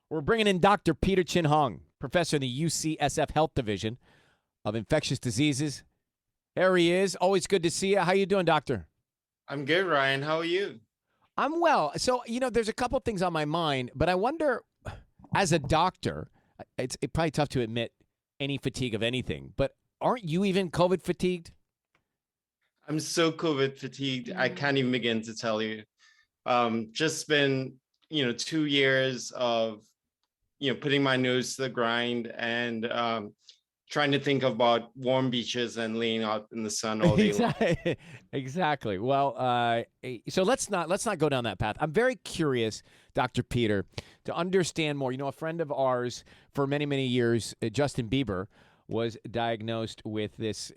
We're bringing in Dr. Peter Chin Hong, professor in the UCSF Health Division of Infectious Diseases. There he is. Always good to see you. How you doing, doctor? I'm good, Ryan. How are you? I'm well. So, there's a couple things on my mind, but I wonder, as a doctor, it's probably tough to admit any fatigue of anything, but aren't you even COVID fatigued? I'm so COVID fatigued. I can't even begin to tell you. Just been, 2 years of, putting my nose to the grind and trying to think about warm beaches and laying out in the sun all day long. Exactly. Well, so let's not go down that path. I'm very curious, Dr. Peter, to understand more. A friend of ours for many, many years, Justin Bieber, was diagnosed with this.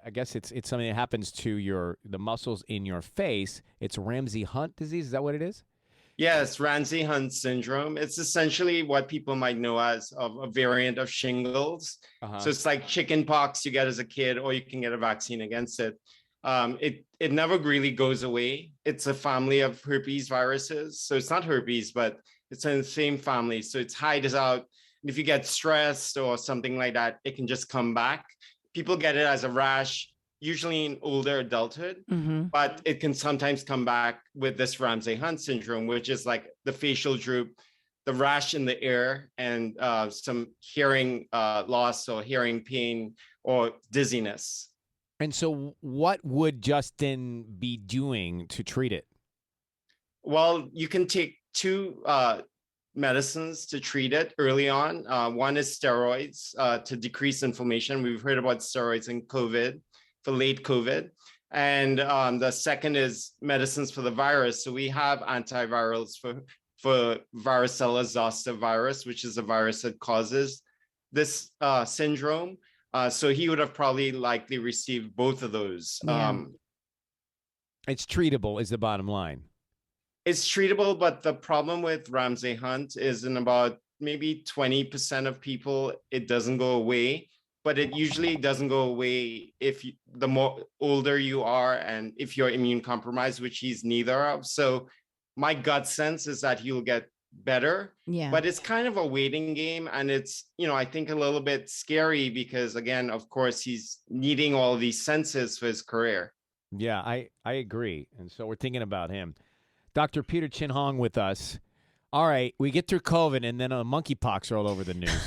I guess it's something that happens to the muscles in your face. It's Ramsay Hunt disease. Is that what it is? Yes, Ramsay Hunt syndrome. It's essentially what people might know as a variant of shingles. So it's like chicken pox you get as a kid, or you can get a vaccine against it. It never really goes away. It's a family of herpes viruses. So it's not herpes, but it's in the same family. So it's hides out. And if you get stressed or something like that, it can just come back. People get it as a rash, usually in older adulthood, but it can sometimes come back with this Ramsay Hunt syndrome, which is like the facial droop, the rash in the ear, and some hearing loss or hearing pain or dizziness. And so what would Justin be doing to treat it? Well, you can take two medicines to treat it early on. One is steroids to decrease inflammation. We've heard about steroids in COVID, for late COVID. And the second is medicines for the virus. So we have antivirals for varicella zoster virus, which is a virus that causes this syndrome. So he would have probably likely received both of those. Yeah. It's treatable is the bottom line. It's treatable, but the problem with Ramsay Hunt is in about maybe 20% of people, it doesn't go away. But it usually doesn't go away the more older you are and if you're immune compromised, which he's neither of. So my gut sense is that he'll get better. Yeah. But it's kind of a waiting game. And it's, I think a little bit scary because, again, of course, he's needing all these senses for his career. Yeah, I agree. And so we're thinking about him. Dr. Peter Chin Hong with us. All right, we get through COVID and then monkeypox are all over the news.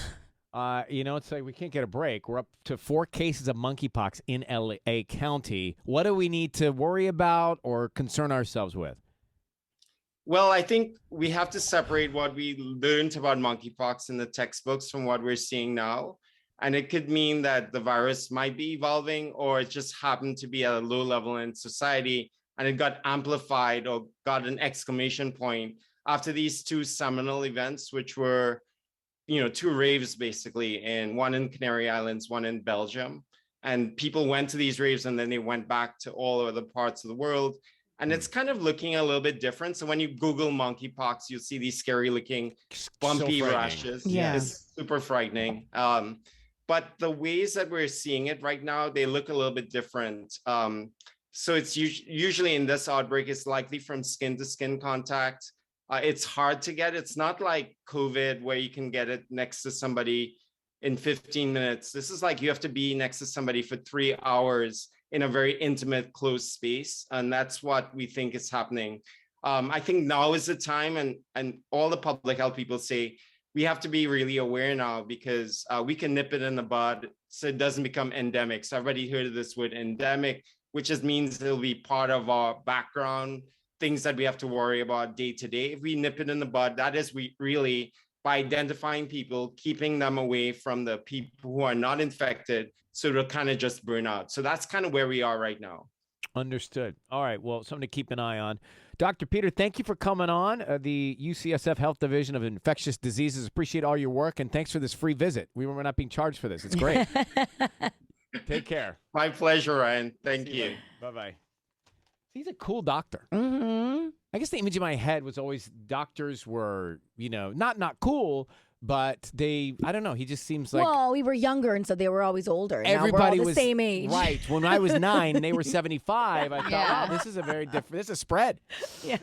It's like we can't get a break. We're up to 4 cases of monkeypox in LA County. What do we need to worry about or concern ourselves with? Well, I think we have to separate what we learned about monkeypox in the textbooks from what we're seeing now. And it could mean that the virus might be evolving, or it just happened to be at a low level in society and it got amplified or got an exclamation point after these 2 seminal events, which were 2 raves basically, and one in Canary Islands, one in Belgium. And people went to these raves and then they went back to all other parts of the world. And it's kind of looking a little bit different. So when you Google monkeypox, you'll see these scary looking bumpy rashes. Yeah. It's super frightening. But the ways that we're seeing it right now, they look a little bit different. So it's usually in this outbreak, it's likely from skin to skin contact. It's hard to get. It's not like COVID where you can get it next to somebody in 15 minutes. This is like you have to be next to somebody for 3 hours in a very intimate, closed space. And that's what we think is happening. I think now is the time, and all the public health people say, we have to be really aware now because we can nip it in the bud so it doesn't become endemic. So everybody heard of this word endemic, which just means it'll be part of our background, things that we have to worry about day to day. If we nip it in the bud, that is really by identifying people, keeping them away from the people who are not infected, so it'll kind of just burn out. So that's kind of where we are right now. Understood. All right. Well, something to keep an eye on. Dr. Peter, thank you for coming on the UCSF Health Division of Infectious Diseases. Appreciate all your work, and thanks for this free visit. We were not being charged for this. It's great. Take care. My pleasure, Ryan. Thank you. Bye-bye. He's a cool doctor. Mm-hmm. I guess the image in my head was always doctors were, not cool, but I don't know. He just seems like. Well, we were younger, and so they were always older. Everybody now we're all was the same age. Right. When I was 9 and they were 75, I thought, wow, this is a very different, this is a spread. Yeah.